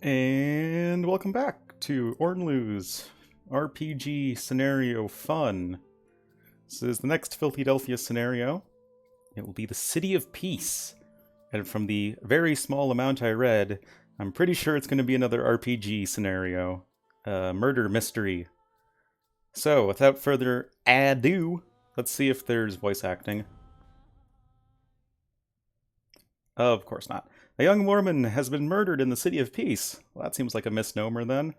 And welcome back to Ornlu's RPG scenario fun. This is the next Filthydelphia scenario. It will be the City of Peace. And from the very small amount I read, I'm pretty sure it's going to be another RPG scenario. Murder mystery. So, without further ado, let's see if there's voice acting. Of course not. A young woman has been murdered in the City of Peace. Well, that seems like a misnomer then.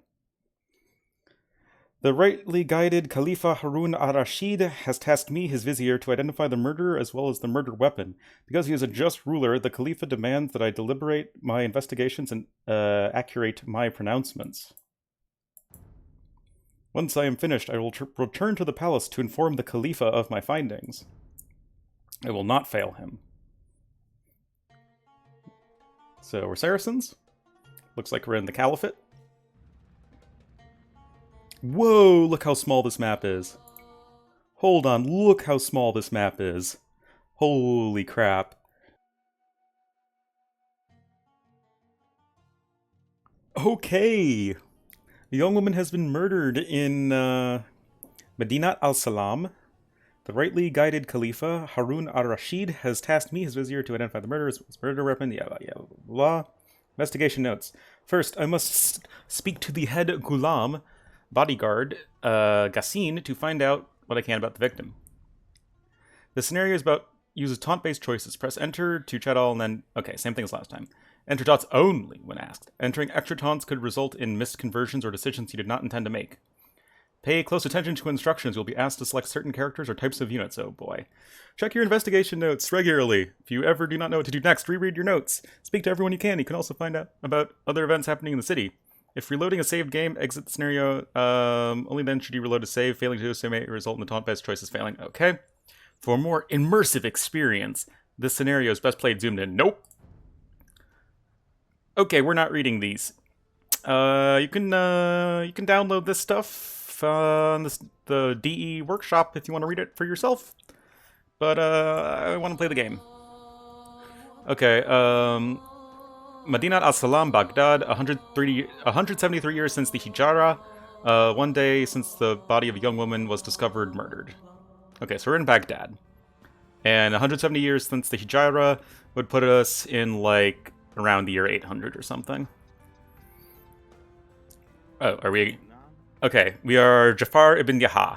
The rightly guided Khalifa Harun al-Rashid has tasked me, his vizier, to identify the murderer as well as the murder weapon. Because he is a just ruler, the Khalifa demands that I deliberate my investigations and accurate my pronouncements. Once I am finished, I will return to the palace to inform the Khalifa of my findings. I will not fail him. So we're Saracens. Looks like we're in the Caliphate. Whoa, look how small this map is. Hold on, look how small this map is. Holy crap. Okay. A young woman has been murdered in Medinat al-Salam. The rightly guided Khalifa, Harun al-Rashid, has tasked me, his vizier, to identify the murderer's murder weapon. Blah. Investigation notes. First, I must speak to the head Ghulam, bodyguard, Ghassin, to find out what I can about the victim. The scenario is about uses taunt-based choices. Press enter to chat all and then... Okay, same thing as last time. Enter taunts only when asked. Entering extra taunts could result in missed conversions or decisions you did not intend to make. Pay close attention to instructions. You'll be asked to select certain characters or types of units. Oh boy. Check your investigation notes regularly. If you ever do not know what to do next, reread your notes. Speak to everyone you can. You can also find out about other events happening in the city. If reloading a saved game, exit the scenario. Only then should you reload a save. Failing to do so may result in the taunt-based choices failing. Okay. For a more immersive experience, this scenario is best played zoomed in. Nope. Okay, we're not reading these. You can download this stuff on the DE workshop if you want to read it for yourself. But I want to play the game. Okay, Medinat al-Salam, Baghdad, 173 years since the Hijra. One day since the body of a young woman was discovered murdered. Okay, so we're in Baghdad. And 170 years since the Hijra would put us in, like, around the year 800 or something. Oh, are we... Okay, we are Jafar ibn Yaha.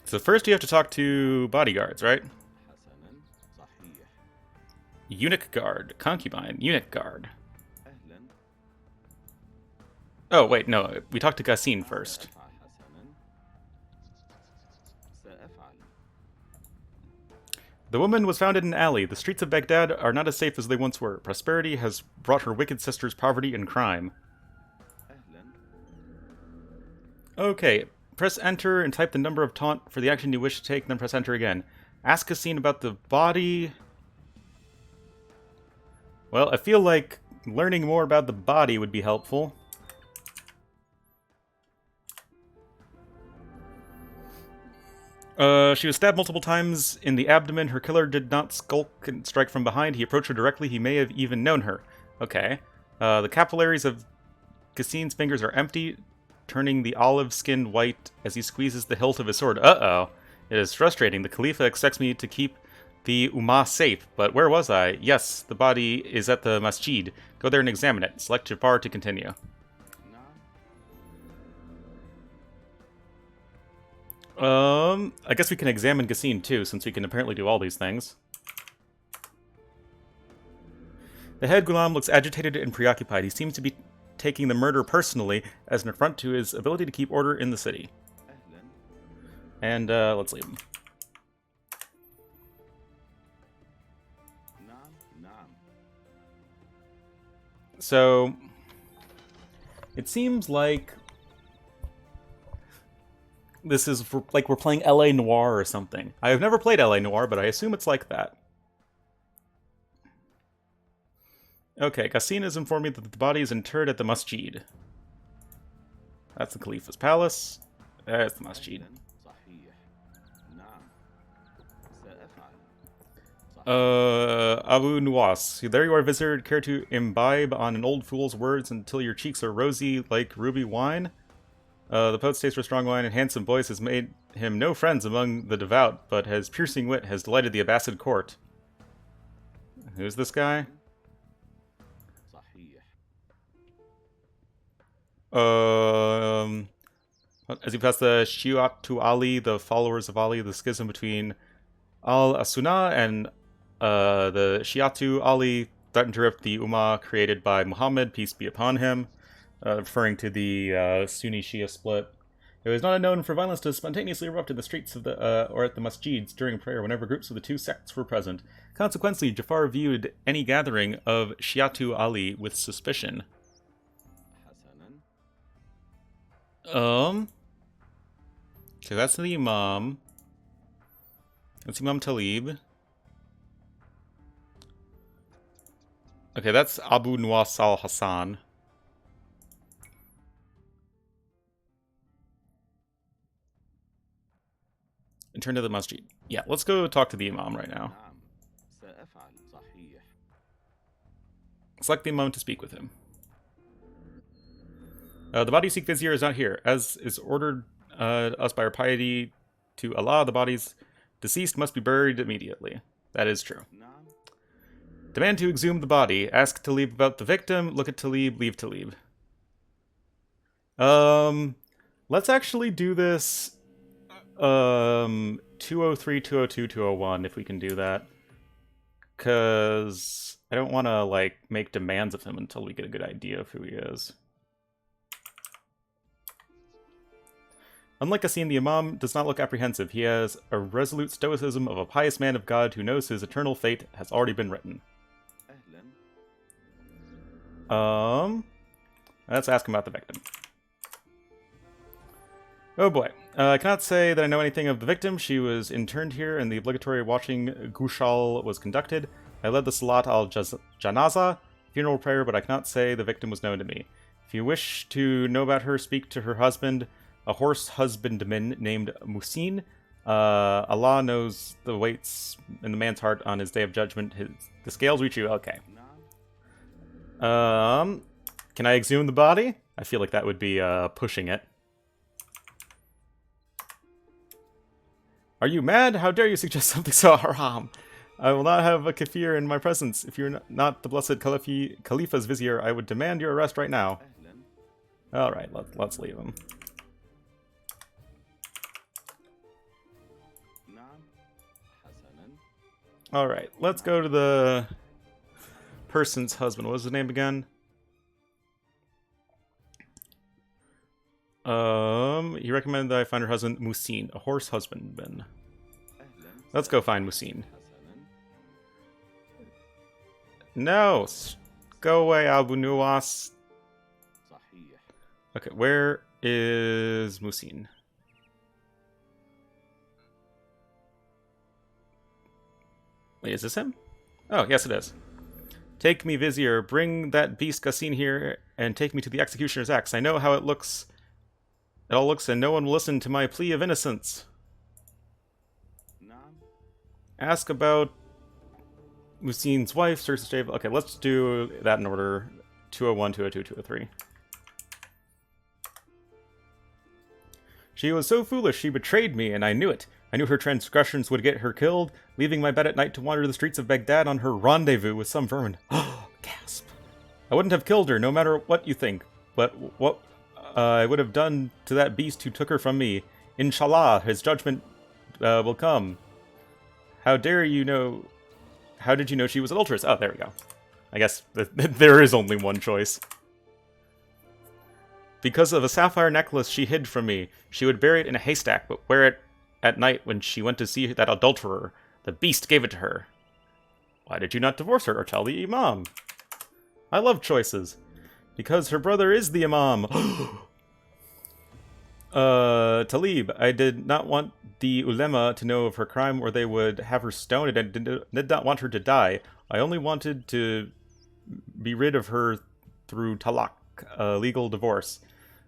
So first you have to talk to bodyguards, right? Eunuch guard, concubine, eunuch guard. Oh, wait, no, we talked to Ghassin first. The woman was found in an alley. The streets of Baghdad are not as safe as they once were. Prosperity has brought her wicked sisters poverty and crime. Okay, press enter and type the number of taunt for the action you wish to take, then press enter again. Ask Ghassin about the body. Well, I feel like learning more about the body would be helpful. She was stabbed multiple times in the abdomen. Her killer did not skulk and strike from behind. He approached her directly. He may have even known her. Okay. The capillaries of Ghassin's fingers are empty, turning the olive skin white as he squeezes the hilt of his sword. Uh-oh. It is frustrating. The Khalifa expects me to keep the Ummah safe, but where was I? Yes, the body is at the masjid. Go there and examine it. Select Jafar to continue. I guess we can examine Ghassin too, since we can apparently do all these things. The head Ghulam looks agitated and preoccupied. He seems to be taking the murder personally as an affront to his ability to keep order in the city. And, let's leave him. So, it seems like this is like we're playing LA Noire or something. I have never played LA Noire, but I assume it's like that. Okay, Ghassin has informed me that the body is interred at the masjid. That's the Khalifa's palace. There's the masjid. Abu Nuwas. There you are, vizier. Care to imbibe on an old fool's words until your cheeks are rosy like ruby wine? The poet's taste for strong wine and handsome voice has made him no friends among the devout, but his piercing wit has delighted the Abbasid court. Who's this guy? As you pass the Shi'atu Ali, the followers of Ali, the schism between Al-Sunnah and the Shi'atu Ali threatened to rip the Ummah created by Muhammad, peace be upon him, referring to the Sunni-Shia split. It was not unknown for violence to spontaneously erupt in the streets of the or at the masjids during prayer whenever groups of the two sects were present. Consequently, Jafar viewed any gathering of Shi'atu Ali with suspicion. So that's the Imam. That's Imam Talib. Okay, that's Abu Nuwas al-Hassan. And turn to the masjid. Yeah, let's go talk to the Imam right now. Select the Imam to speak with him. The body you seek, vizier, is not here. As is ordered us by our piety to Allah, the body's deceased must be buried immediately. That is true. Demand to exhume the body. Ask Talib about the victim. Look at Talib. Leave Talib. Let's actually do this 203, 202, 201 if we can do that. Because I don't want to, like, make demands of him until we get a good idea of who he is. Unlike Asim, the Imam does not look apprehensive. He has a resolute stoicism of a pious man of God who knows his eternal fate has already been written. Let's ask him about the victim. Oh boy. I cannot say that I know anything of the victim. She was interned here and the obligatory watching Gushal was conducted. I led the Salat al-Janaza, funeral prayer, but I cannot say the victim was known to me. If you wish to know about her, speak to her husband, a horse husbandman named Musin. Allah knows the weights in the man's heart on his day of judgment. The scales reach you. Okay. Can I exhume the body? I feel like that would be pushing it. Are you mad? How dare you suggest something so haram? I will not have a kafir in my presence. If you're not the blessed Khalifa's vizier, I would demand your arrest right now. Alright, let's leave him. Alright, let's go to the person's husband. What was his name again? He recommended that I find her husband, Musin, a horse husbandman. Let's go find Musin. No! Go away, Abu Nuwas. Okay, where is Musin? Wait, is this him? Oh, yes it is. Take me, vizier. Bring that beast Gassin here and take me to the executioner's axe. I know how it looks. It all looks, and no one will listen to my plea of innocence. Ask about Musin's wife, search the stable. Okay, let's do that in order. 201, 202, 203. She was so foolish, she betrayed me, and I knew it. I knew her transgressions would get her killed, leaving my bed at night to wander the streets of Baghdad on her rendezvous with some vermin. Gasp. I wouldn't have killed her, no matter what you think. But what I would have done to that beast who took her from me. Inshallah, his judgment will come. How dare you know... How did you know she was adulterous? Oh, there we go. I guess there is only one choice. Because of a sapphire necklace she hid from me. She would bury it in a haystack, but wear it at night when she went to see that adulterer. The beast gave it to her. Why did you not divorce her or tell the imam? I love choices. Because her brother is the imam. Talib, I did not want the ulema to know of her crime or they would have her stoned and did not want her to die. I only wanted to be rid of her through talaq, legal divorce.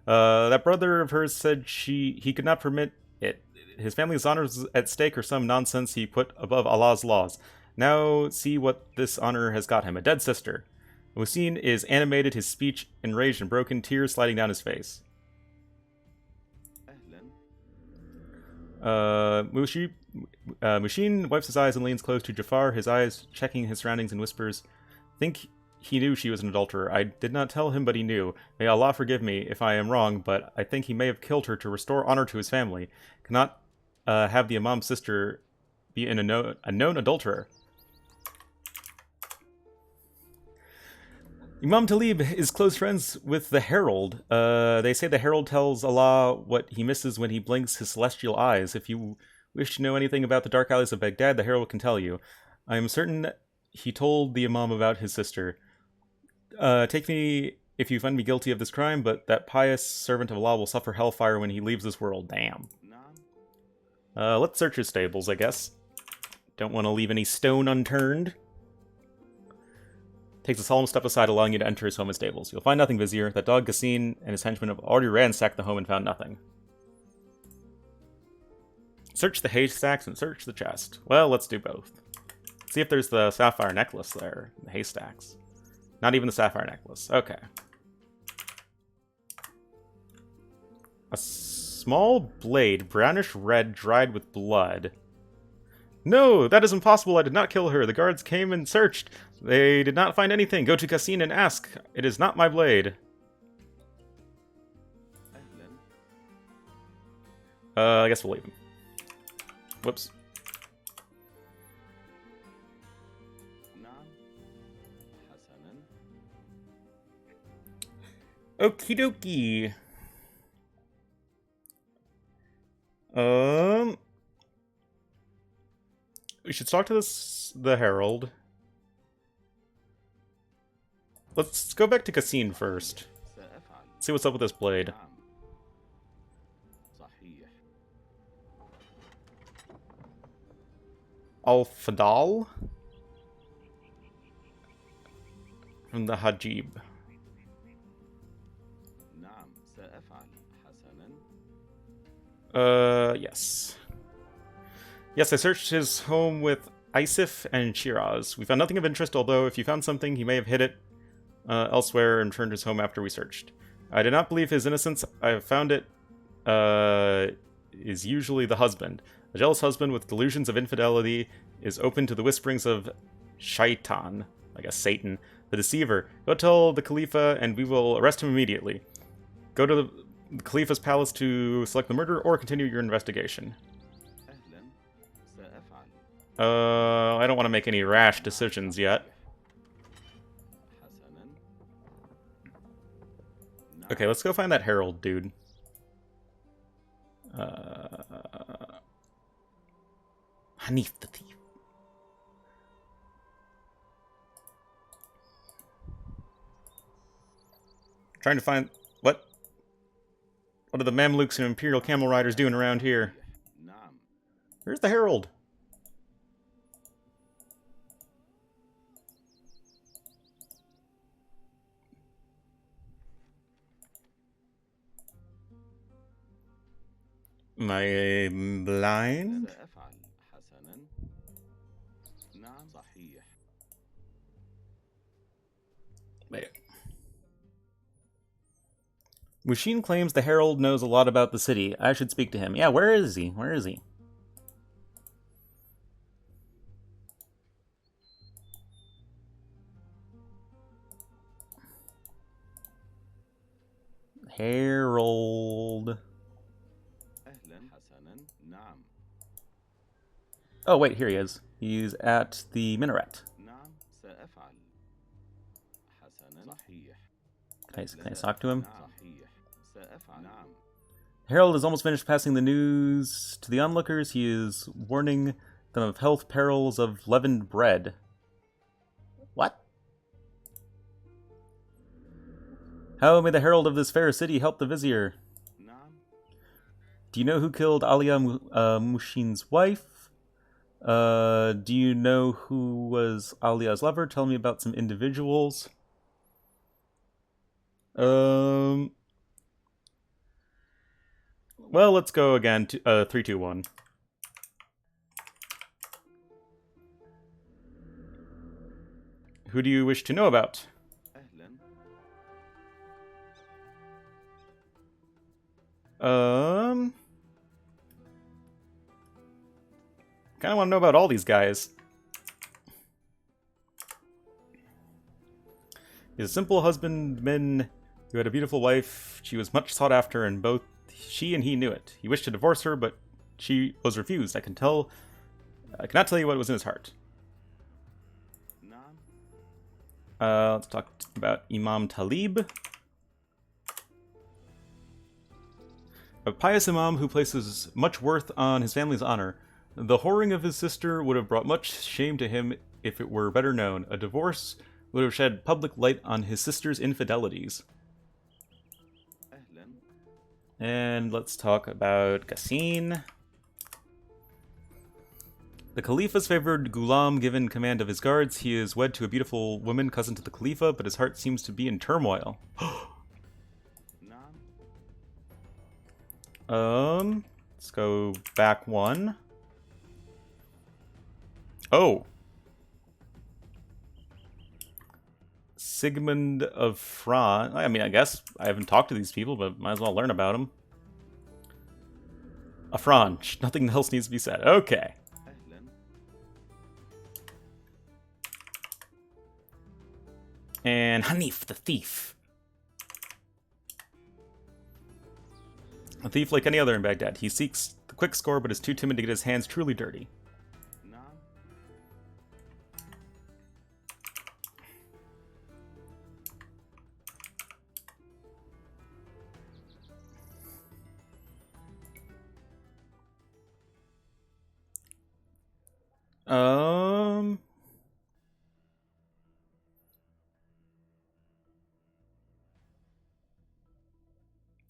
That brother of hers said he could not permit it. His family's honor was at stake or some nonsense he put above Allah's laws. Now see what this honor has got him. A dead sister. Musin is animated, his speech enraged and broken, tears sliding down his face. Mushin wipes his eyes and leans close to Jafar, his eyes checking his surroundings, and whispers, "Think he knew she was an adulterer. I did not tell him, but he knew. May Allah forgive me if I am wrong, but I think he may have killed her to restore honor to his family. Cannot have the imam's sister be a known adulterer." Imam Talib is close friends with the Herald. They say the Herald tells Allah what he misses when he blinks his celestial eyes. If you wish to know anything about the dark alleys of Baghdad, the Herald can tell you. I am certain he told the Imam about his sister. Take me if you find me guilty of this crime, but that pious servant of Allah will suffer hellfire when he leaves this world. Damn. Let's search his stables, I guess. Don't want to leave any stone unturned. Takes a solemn step aside, allowing you to enter his home and stables. You'll find nothing, Vizier. That dog Gassin and his henchmen have already ransacked the home and found nothing. Search the haystacks and search the chest. Well, let's do both. See if there's the sapphire necklace there in the haystacks. Not even the sapphire necklace. Okay. A small blade, brownish red, dried with blood. No, that is impossible. I did not kill her. The guards came and searched. They did not find anything. Go to Cassin and ask. It is not my blade. I guess we'll leave him. Whoops. Okie dokie. We should talk to the Herald. Let's go back to Cassin first. See what's up with this blade. Al-Fadal? From the Hajib. Yes. Yes, I searched his home with Isif and Shiraz. We found nothing of interest, although if you found something, he may have hid it elsewhere and returned his home after we searched. I did not believe his innocence. I found it is usually the husband. A jealous husband with delusions of infidelity is open to the whisperings of Shaitan, I guess Satan, the deceiver. Go tell the Khalifa and we will arrest him immediately. Go to the Khalifa's palace to select the murderer or continue your investigation. I don't want to make any rash decisions yet. Okay, let's go find that Herald dude. Hanif the thief. Trying to find... What are the Mamluks and Imperial Camel Riders doing around here? Where's the Herald? Am I blind? Wait. Mushin claims the Herald knows a lot about the city. I should speak to him. Yeah, where is he? Where is he? Herald. Oh, wait, here he is. He's at the minaret. Can I talk to him? Herald has almost finished passing the news to the onlookers. He is warning them of health perils of leavened bread. What? How may the herald of this fair city help the vizier? Do you know who killed Alia Mushin's wife? Do you know who was Alia's lover? Tell me about some individuals. Well, let's go again to 3, 2, 1. Who do you wish to know about? Kind of want to know about all these guys. He's a simple husbandman who had a beautiful wife. She was much sought after, and both she and he knew it. He wished to divorce her, but she was refused. I cannot tell you what was in his heart. Let's talk about Imam Talib. A pious imam who places much worth on his family's honor. The whoring of his sister would have brought much shame to him if it were better known. A divorce would have shed public light on his sister's infidelities. And let's talk about Ghassan. The Khalifa's favored Ghulam given command of his guards. He is wed to a beautiful woman, cousin to the Khalifa, but his heart seems to be in turmoil. Let's go back one. Oh. Sigmund of France. I mean, I guess I haven't talked to these people, but might as well learn about them. Afranch. Nothing else needs to be said. Okay. And Hanif, the thief. A thief like any other in Baghdad. He seeks the quick score, but is too timid to get his hands truly dirty.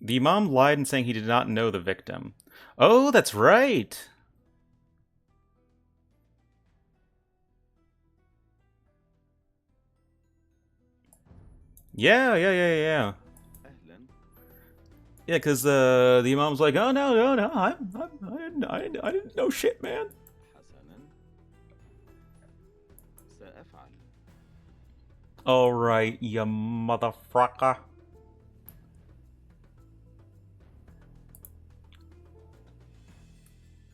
The imam lied in saying he did not know the victim. Oh, that's right! Yeah. Yeah, because the imam's like, oh, no, I didn't know shit, man. Alright, you motherfucker.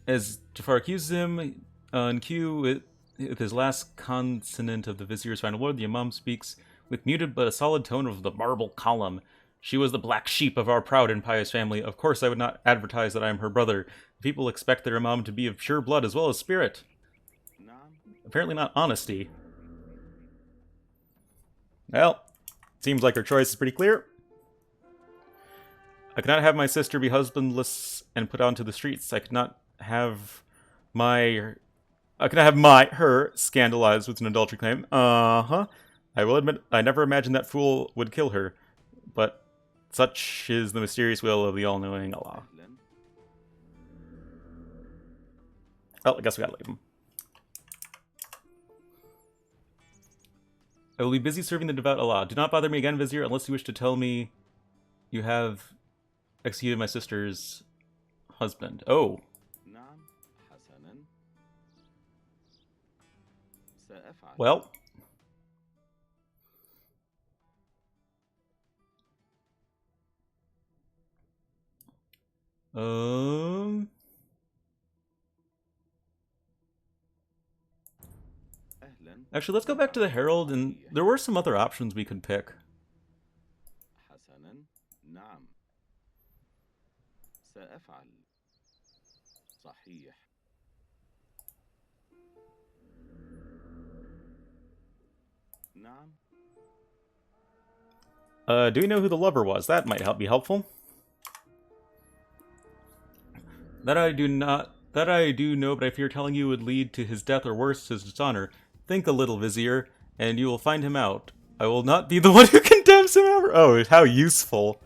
As Jafar accuses him, on cue with his last consonant of the vizier's final word, the imam speaks with muted but a solid tone of the marble column. She was the black sheep of our proud and pious family. Of course I would not advertise that I am her brother. People expect their imam to be of pure blood as well as spirit. Apparently not honesty. Well, seems like her choice is pretty clear. I cannot have my sister be husbandless and put onto the streets. I could not have her scandalized with an adultery claim. I will admit, I never imagined that fool would kill her. But such is the mysterious will of the all-knowing Allah. Well, I guess we gotta leave him. I will be busy serving the devout Allah. Do not bother me again, Vizier, unless you wish to tell me you have executed my sister's husband. Oh. Well. Actually, let's go back to the Herald, and there were some other options we could pick. Do we know who the lover was? That might be helpful. That I do know, but I fear telling you would lead to his death or worse, his dishonor. Think a little, Vizier, and you will find him out. I will not be the one who condemns him ever. Oh, how useful.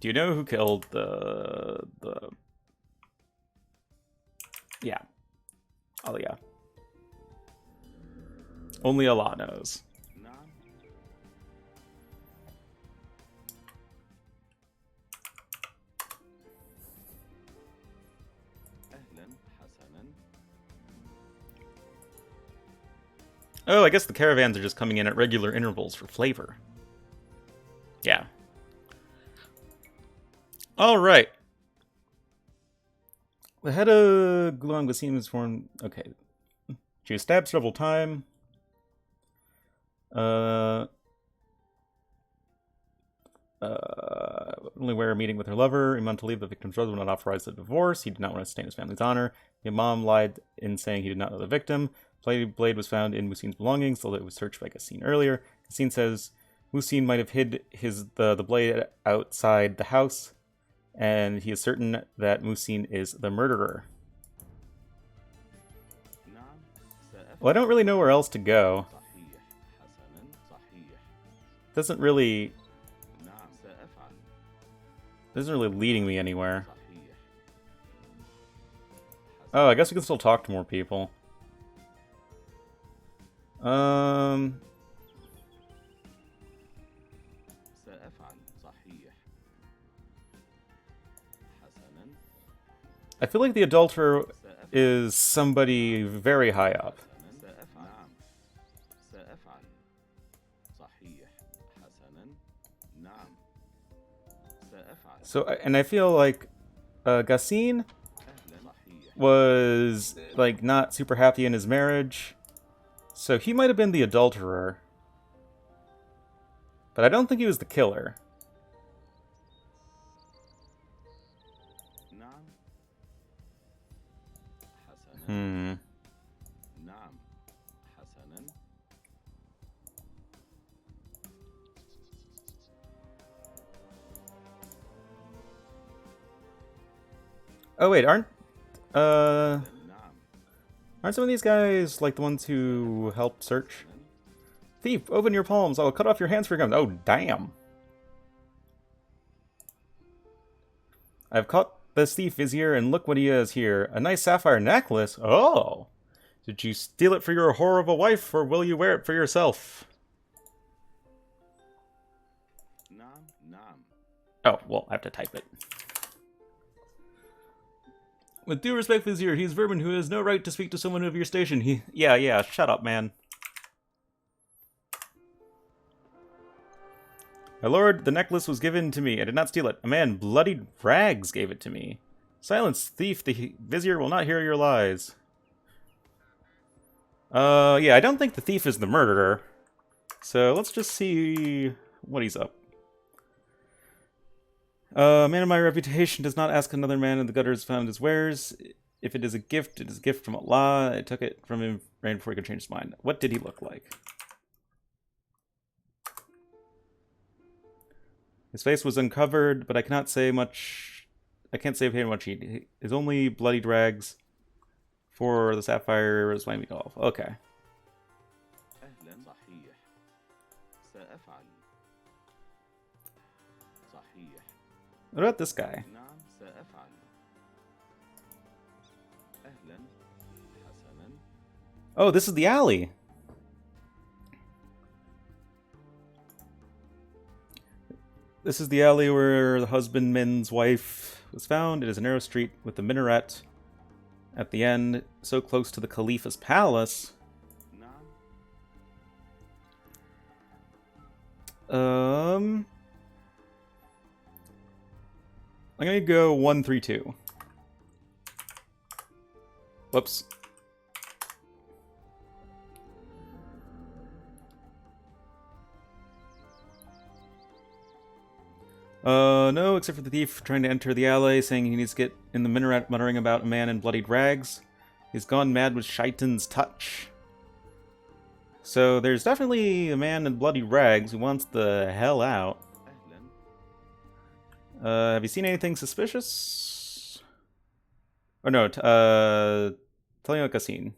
Do you know who killed the... Yeah. Oh, yeah. Only Allah knows. Oh, I guess the caravans are just coming in at regular intervals for flavor. Yeah. Alright. The head of Gulong Basim is formed... Okay. She was stabbed several times. Only where a meeting with her lover. Imam to leave the victim's brother would not authorize the divorce. He did not want to stain his family's honor. The imam lied in saying he did not know the victim. Blade was found in Musin's belongings, although it was searched by Ghassin earlier. Ghassin says Musin might have hid the blade outside the house, and he is certain that Musin is the murderer. Well, I don't really know where else to go. Doesn't really leading me anywhere. Oh, I guess we can still talk to more people. I feel like the adulterer is somebody very high up. So, and I feel like Ghassin was like not super happy in his marriage, so he might have been the adulterer, but I don't think he was the killer. Oh wait, aren't some of these guys like the ones who helped search? Thief, open your palms. I will cut off your hands for your guns. Oh, damn. I've caught this thief, vizier, and look what he has here. A nice sapphire necklace. Oh. Did you steal it for your whore of a wife, or will you wear it for yourself? Oh, well, I have to type it. With due respect, vizier, he is vermin who has no right to speak to someone of your station. Yeah, shut up, man. My lord, the necklace was given to me. I did not steal it. A man bloodied rags gave it to me. Silence, thief. The vizier will not hear your lies. Yeah, I don't think the thief is the murderer. So let's just see what he's up. A man of my reputation does not ask another man in the gutters found his wares. If it is a gift, it is a gift from Allah. I took it from him right before he could change his mind. What did he look like? His face was uncovered, but I cannot say much. I can't say very much. His only bloodied rags for the sapphire slimy golf. Okay. What about this guy? Oh, this is the alley. This is the alley where the husbandman's wife was found. It is a narrow street with the minaret at the end, so close to the Khalifa's palace. I'm gonna go 132. Whoops. No, except for the thief trying to enter the alley, saying he needs to get in the minaret, muttering about a man in bloodied rags. He's gone mad with Shaitan's touch. So there's definitely a man in bloody rags who wants the hell out. Have you seen anything suspicious? Or no, tell me what Ghassin.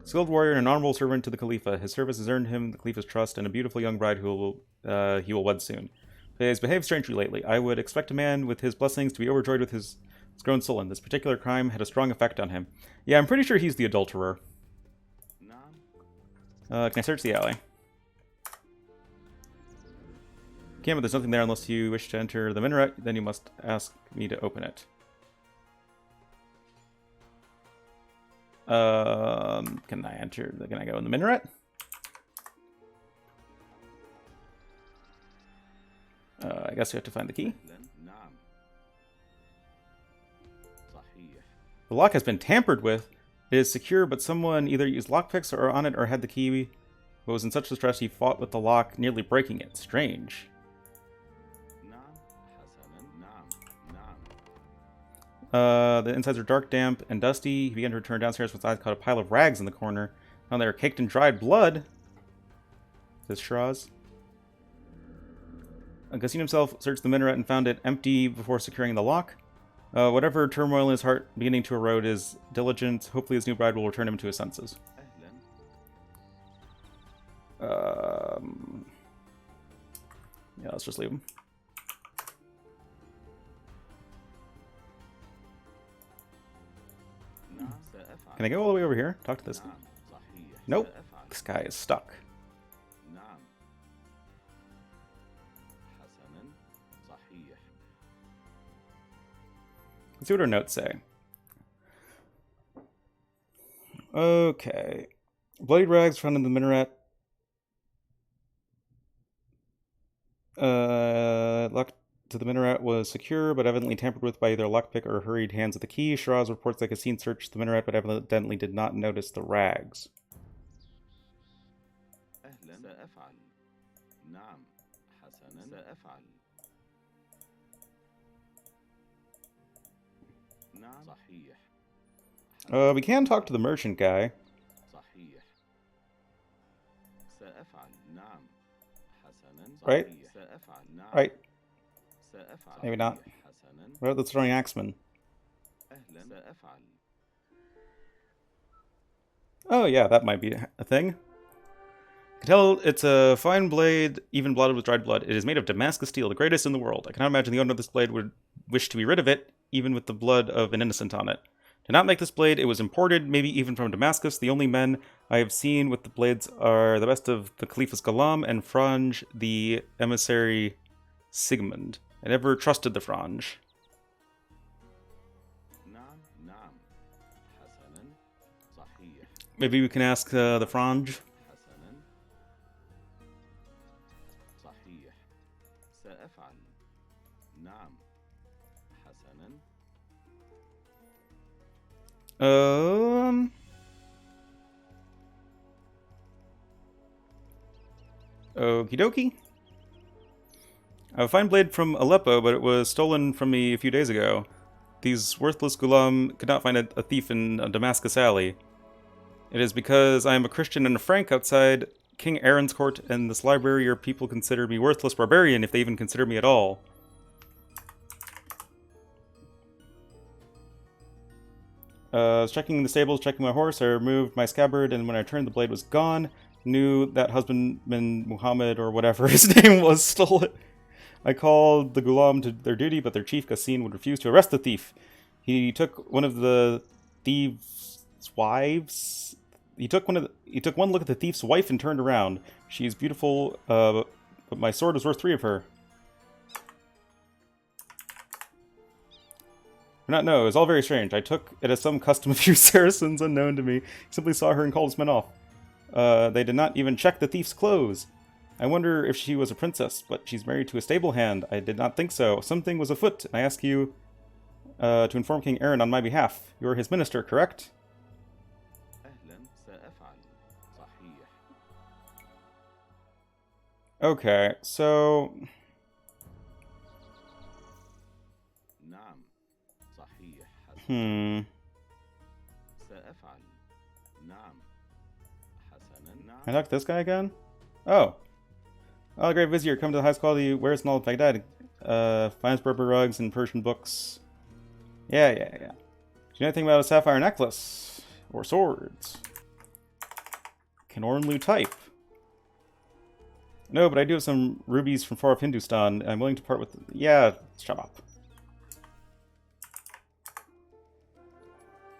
Skilled warrior and an honorable servant to the Khalifa. His service has earned him the Khalifa's trust and a beautiful young bride who he will wed soon. He has behaved strangely lately. I would expect a man with his blessings to be overjoyed with his grown sullen. This particular crime had a strong effect on him. Yeah, I'm pretty sure he's the adulterer. Can I search the alley? Can't, but there's nothing there unless you wish to enter the minaret. Then you must ask me to open it. Can I enter? Can I go in the minaret? I guess we have to find the key. The lock has been tampered with. It is secure, but someone either used lockpicks or on it or had the key, but was in such distress he fought with the lock, nearly breaking it. Strange. The insides are dark, damp, and dusty. He began to return downstairs with his eyes caught a pile of rags in the corner. Found they were caked in dried blood. Says Shiraz. Ghassan himself searched the minaret and found it empty before securing the lock. Whatever turmoil in his heart beginning to erode his diligence, hopefully his new bride will return him to his senses. Yeah, let's just leave him. Can I go all the way over here? Talk to this guy. Nope. This guy is stuck. Let's see what our notes say. Okay. Bloody rags found in the minaret. Lock to the minaret was secure, but evidently tampered with by either a lockpick or hurried hands of the key. Shiraz reports that Ghassan searched the minaret, but evidently did not notice the rags. We can talk to the merchant guy. Right? Right. Maybe not. What about the throwing axeman? Oh yeah, that might be a thing. You can tell it's a fine blade, even blotted with dried blood. It is made of Damascus steel, the greatest in the world. I cannot imagine the owner of this blade would wish to be rid of it, even with the blood of an innocent on it. To not make this blade, it was imported, maybe even from Damascus. The only men I have seen with the blades are the best of the Khalifa's Ghulam and Franj, the emissary Sigmund. I never trusted the Franj. Maybe we can ask the Franj. Okie dokie. I have a fine blade from Aleppo, but it was stolen from me a few days ago. These worthless Ghulam could not find a thief in a Damascus alley. It is because I am a Christian and a Frank outside King Aaron's court, and this library your people consider me worthless barbarian, if they even consider me at all. I was checking the stables, checking my horse. I removed my scabbard, and when I turned, the blade was gone. Knew that husbandman Muhammad, or whatever his name was, stole it. I called the Ghulam to their duty, but their chief, Ghassan, would refuse to arrest the thief. He took one of the thieves' wives. He took one look at the thief's wife and turned around. She is beautiful, but my sword was worth 3 of her. Not know. It was all very strange. I took it as some custom of few Saracens unknown to me. Simply saw her and called his men off. They did not even check the thief's clothes. I wonder if she was a princess, but she's married to a stable hand. I did not think so. Something was afoot, and I ask you to inform King Aaron on my behalf. You are his minister, correct? Okay, so... Can I talk to this guy again? Oh. Oh, great vizier, come to the highest quality wares in all of Baghdad. Finest Berber rugs and Persian books. Yeah. Do you know anything about a sapphire necklace? Or swords? Can Ornlu type? No, but I do have some rubies from far off Hindustan. I'm willing to part with... Yeah, shut up.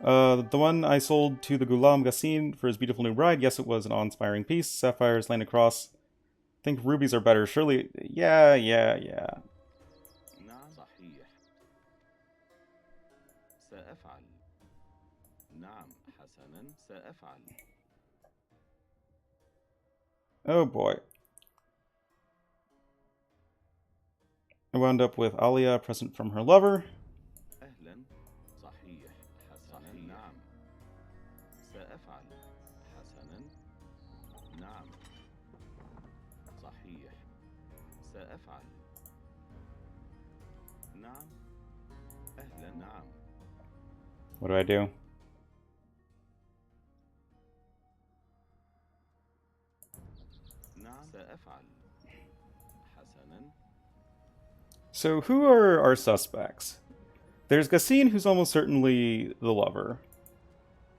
The one I sold to the Ghulam Ghassan for his beautiful new bride. Yes, it was an awe-inspiring piece. Sapphires laying across think rubies are better. Surely, yeah. نعم صحيح. سأفعل. نعم حسنا سأفعل. Oh boy. I wound up with Alia, a present from her lover. أهلا. صحيح. حسنا. نعم. سأفعل. حسنا. نعم. صحيح. سأفعل. نعم. أهلا. نعم. What do I do? نعم. سأفعل. حسنا. So who are our suspects? There's Gassine, who's almost certainly the lover.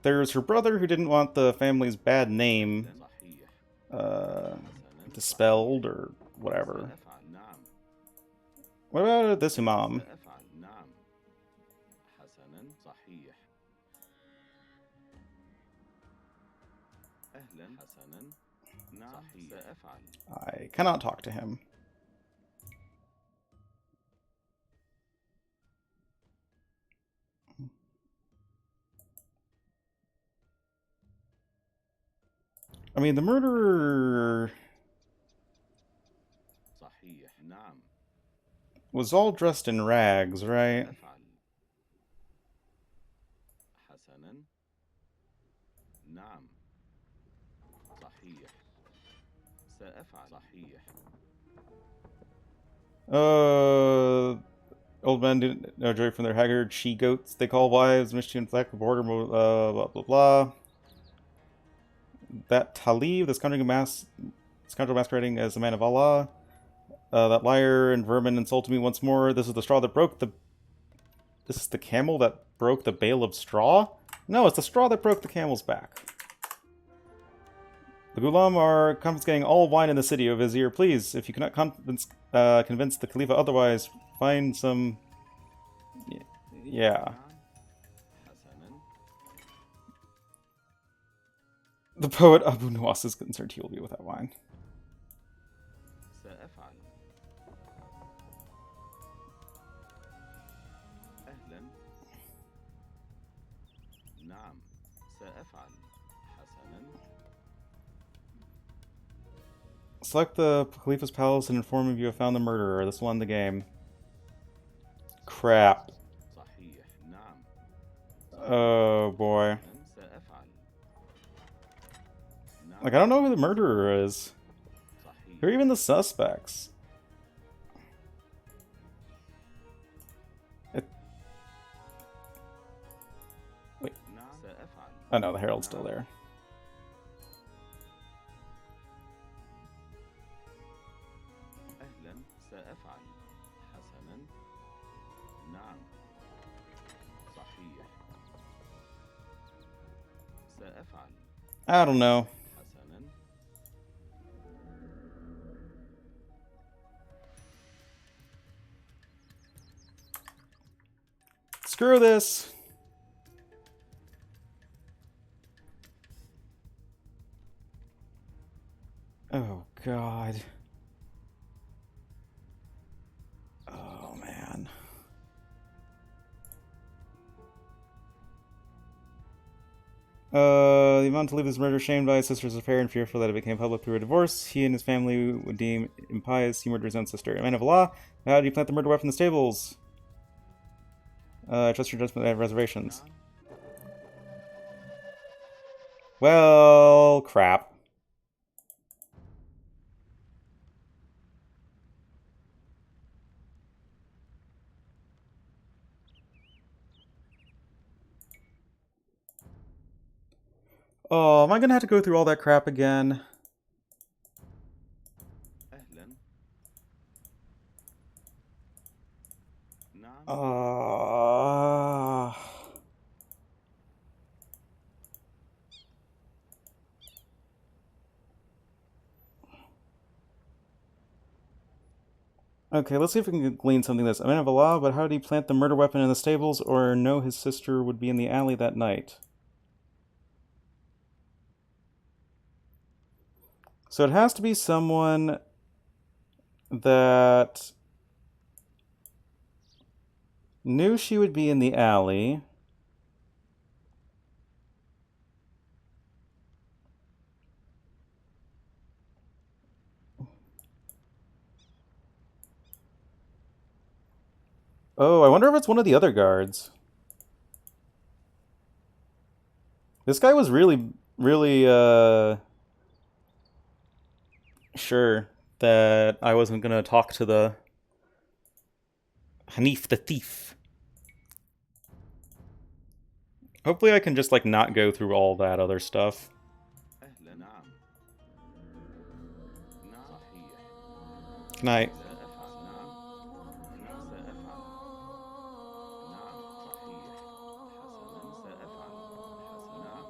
There's her brother, who didn't want the family's bad name dispelled or whatever. What about this imam? I cannot talk to him. I mean, the murderer was all dressed in rags, right? Old men didn't know joy from their haggard she-goats. They call wives, wish to inflect the border, blah, blah, blah. That Talib, the scoundrel masquerading as a man of Allah. That liar and vermin insulted me once more. This is the straw that broke the... This is the camel that broke the bale of straw? No, it's the straw that broke the camel's back. The Ghulam are confiscating all wine in the city, O Vizier. Please, if you cannot convince the Khalifa otherwise, find some... Yeah. The poet Abu Nuwas is concerned he will be without wine. Select the Khalifa's palace and inform him you have found the murderer. This will end the game. Crap. Oh boy. Like, I don't know who the murderer is. Who are even the suspects? Wait. Oh no, the herald's still there. I don't know. Screw this. Oh, God. Oh, man. The amount to leave his murder shamed by his sister's affair and fearful that it became public through a divorce. He and his family would deem impious he murdered his own sister. A man of Allah, how did you plant the murder weapon in the stables? I trust your judgment. I have reservations. Well, crap. Oh, am I gonna have to go through all that crap again? Okay, let's see if we can glean something this. A man of Allah, but how did he plant the murder weapon in the stables or know his sister would be in the alley that night? So it has to be someone that knew she would be in the alley. Oh, I wonder if it's one of the other guards. This guy was really, sure that I wasn't gonna talk to the Hanif the thief. Hopefully I can just, like, not go through all that other stuff. أهلا نعم نعم صحيح Can I... سأفعل نعم نعم سأفعل نعم صحيح حسنا سأفعل نعم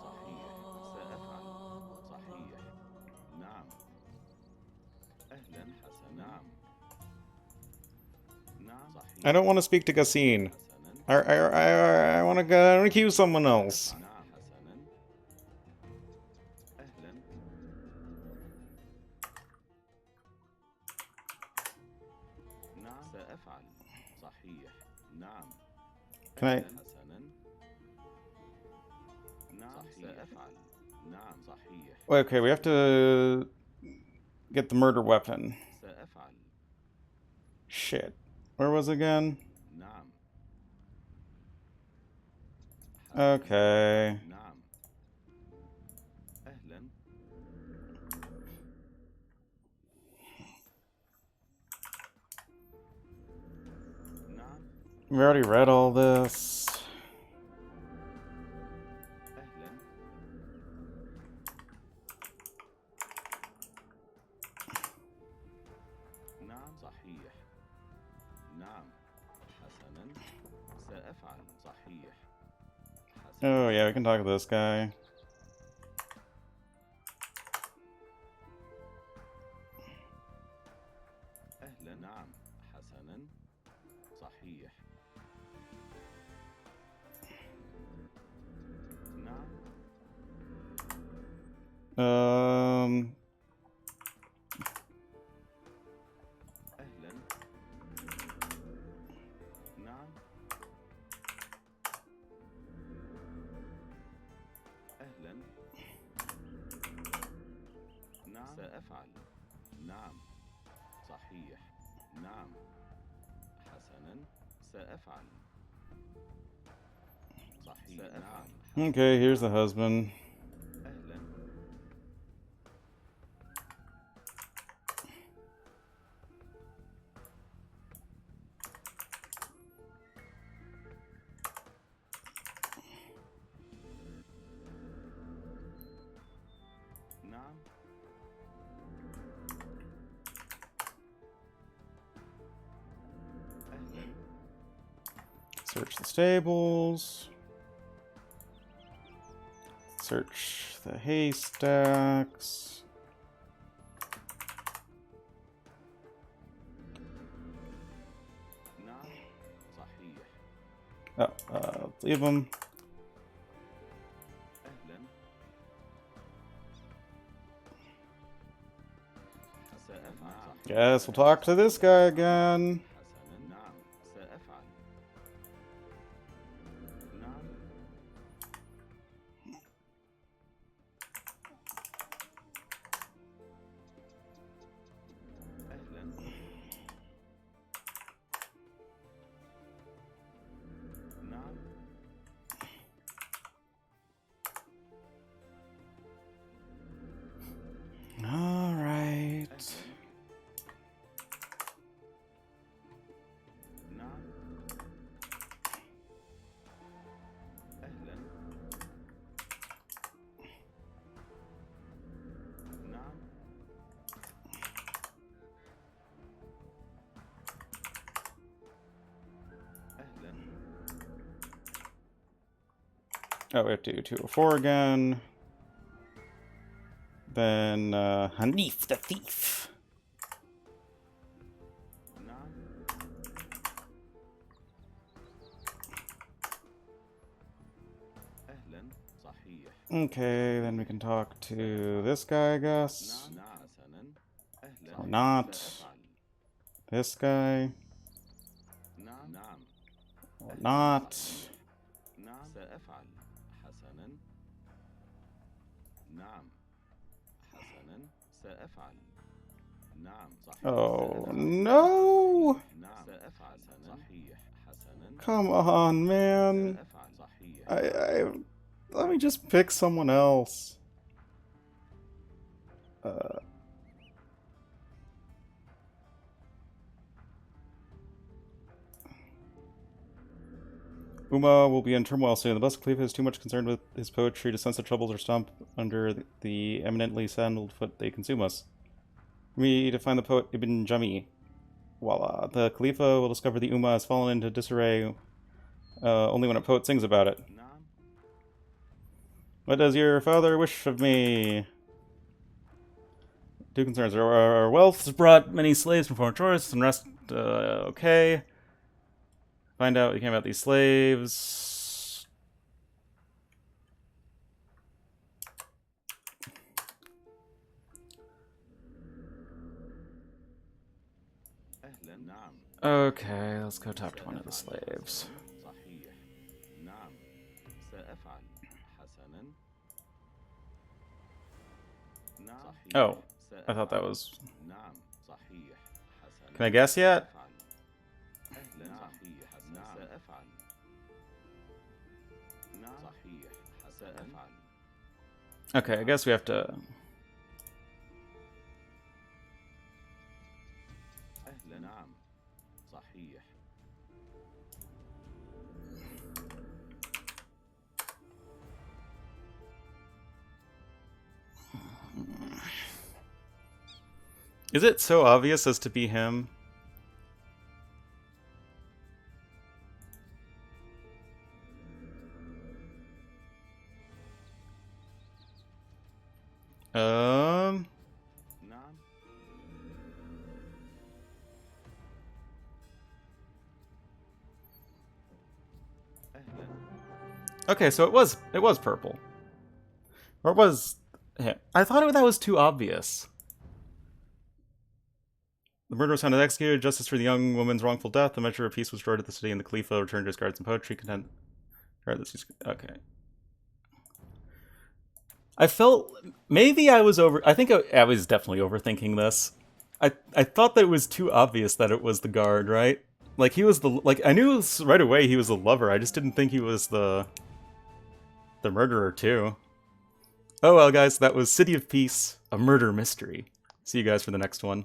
صحيح سأفعل صحيح نعم أهلا حسنا نعم نعم صحيح I don't want to speak to Gassine. حسنا I want to go accuse someone else. نعم حسنا أهلا نعم سأفعل صحيح نعم Can I... حسنا نعم سأفعل نعم صحيح Okay, we have to get the murder weapon. سأفعل Shit. Where was it again? نعم Okay. نعم أهلا نعم We already read all this. أهلا نعم صحيح نعم حسنا سأفعل صحيح حسنا Oh yeah, we can talk to this guy. أهلا نعم حسنا صحيح نعم أهلا نعم أهلا نعم سأفعل نعم صحيح نعم حسنا سأفعل صحيح نعم Okay, here's the husband. أهلا نعم أهلا Search the stables. Search the haystacks. نعم صحيح Oh, leave them. أهلا سأفعل Guess we'll talk to this guy again. حسنا نعم سأفعل نعم أهلا نعم All right. نعم أهلا نعم أهلا Oh, we have to do 204 again. Then, Hanif the thief. نعم أهلا صحيح Okay, then we can talk to this guy, I guess. نعم حسنا أهلا Or not. This guy. نعم نعم Or not. نعم سأفعل حسنا نعم حسنا سأفعل نعم صحيح Oh no! نعم سأفعل صحيح حسنا Come on, man. سأفعل صحيح Let me just pick someone else. Uma will be in turmoil soon. The bus Khalifa is too much concerned with his poetry to sense the troubles or stomp under the eminently sandaled foot they consume us. For me to find the poet Ibn Jami. Voila. The Khalifa will discover the Ummah has fallen into disarray only when a poet sings about it. نعم What does your father wish of me? Two concerns. Our wealth has brought many slaves from foreign tourists, and rest, okay. Find out what you came about these slaves. أهلا نعم Okay, let's go talk to one of the slaves. صحيح نعم سأفعل حسنا نعم صحيح Oh, I thought that was... نعم صحيح حسنا Can I guess yet? أهلا صحيح نعم سأفعل نعم صحيح سأفعل Okay, I guess we have to... أهلا نعم صحيح Is it so obvious as to be him? نعم أهلا Okay, so it was purple. Or it was him. I thought that was too obvious. The murder was found and executed. Justice for the young woman's wrongful death. The measure of peace was restored at the city, and the Khalifa returned to his guards and poetry. Content. Okay. I felt maybe I was over. I think I was definitely overthinking this. I thought that it was too obvious that it was the guard, right? Like he was the I knew right away he was the lover. I just didn't think he was the murderer too. Oh well, guys, that was City of Peace, a murder mystery. See you guys for the next one.